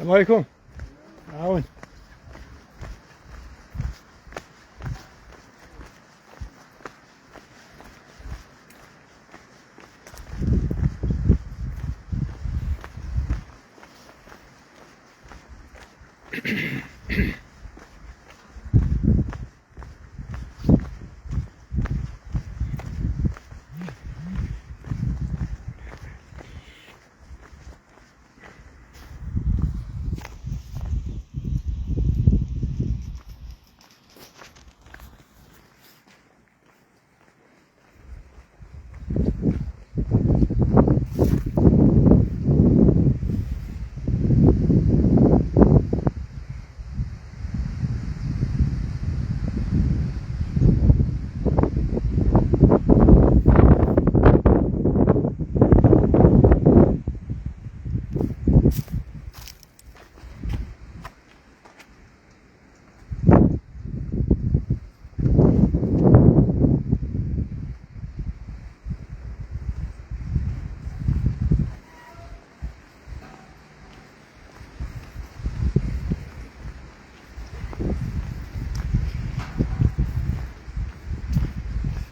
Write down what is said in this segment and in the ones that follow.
السلام عليكم. عاون.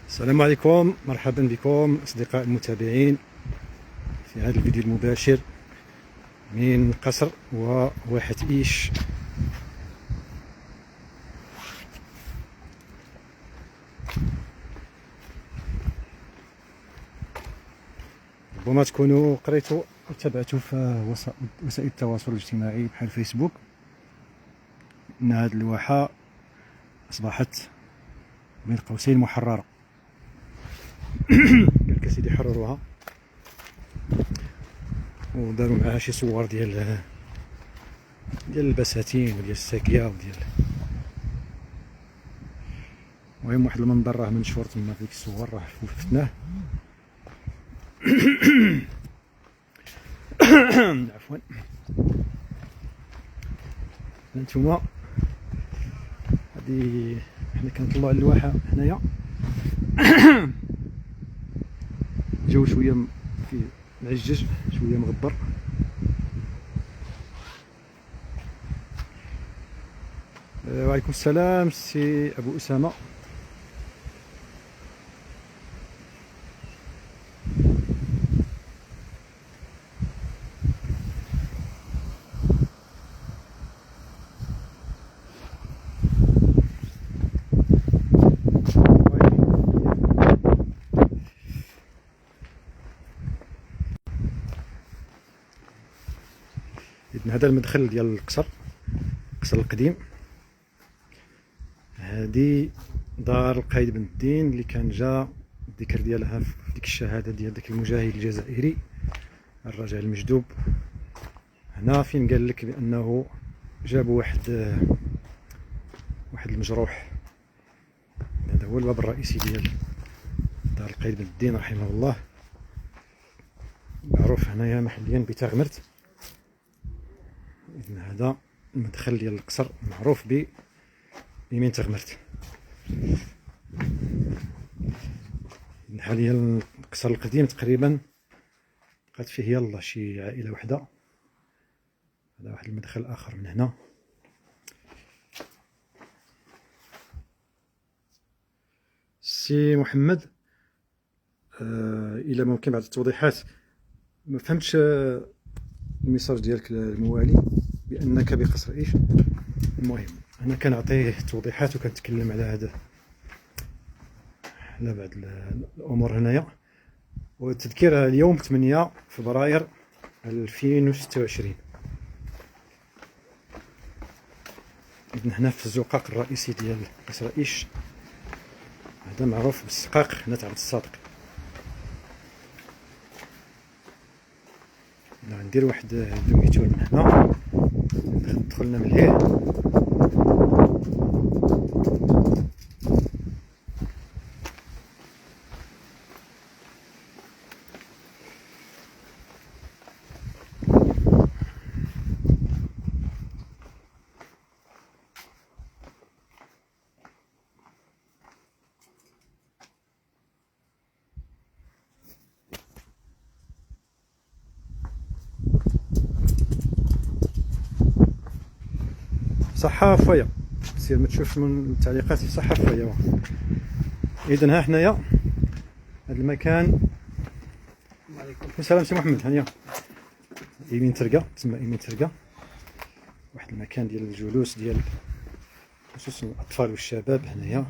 السلام عليكم، مرحبا بكم أصدقاء المتابعين في هذا الفيديو المباشر من قصر وواحة إيش. ربما تكونوا قريتوا وتابعتوا في وسائل التواصل الاجتماعي بحال فيسبوك أن هذه الواحة أصبحت بين قوسين محررة. قالك اسيدي حرروها وداروا معاها شي صور ديال البساتين وديال الساكيه وديال، المهم واحد المنظر راه منشور تما في ديك الصور راه شفناه. عفوا. هانتوما هادي حنا كنطلعوا على الواحه هنايا. الجو شويه في معجج، شويه مغبر. وعليكم السلام سي ابو اسامه. إذن هذا المدخل ديال القصر القديم. هذه دار القايد بن الدين اللي كان جا الذكر ديالها في ديك الشهاده ديال داك المجاهد الجزائري الرجاء المجدوب. هنا فين قال لك بانه جابوا واحد المجروح. هذا هو الباب الرئيسي ديال دار القايد بن الدين رحمه الله، معروف هنايا محليا بتغمرت. إذن هذا المدخل ديال القصر معروف بيمين تغمرت. حاليا القصر القديم تقريبا بقات فيه يلا شي عائله وحده. هذا واحد المدخل اخر من هنا. سي محمد، الى ممكن بعض التوضيحات. ما فهمتش الميساج ديالك الموالي بانك بقصر ايش. المهم انا كنعطيه توضيحات وكنتكلم على هذا على بعض الامور هنايا. والتذكير اليوم 8 فبراير 2026. إذن هنا في الزقاق الرئيسي ديال قصر ايش. هذا معروف بالسقاق هنا تاع الصادق. ندير واحد دوميتور من هنا، دخلنا من لهيه. صحة فيا، سير ما تشوفش من التعليقات صحة فيا. اذا ها حنايا هذا المكان. وعليكم السلام سي محمد. هانيا يمين ترقى، تما يمين ترقى واحد المكان ديال الجلوس ديال خصوصا الاطفال والشباب هنايا.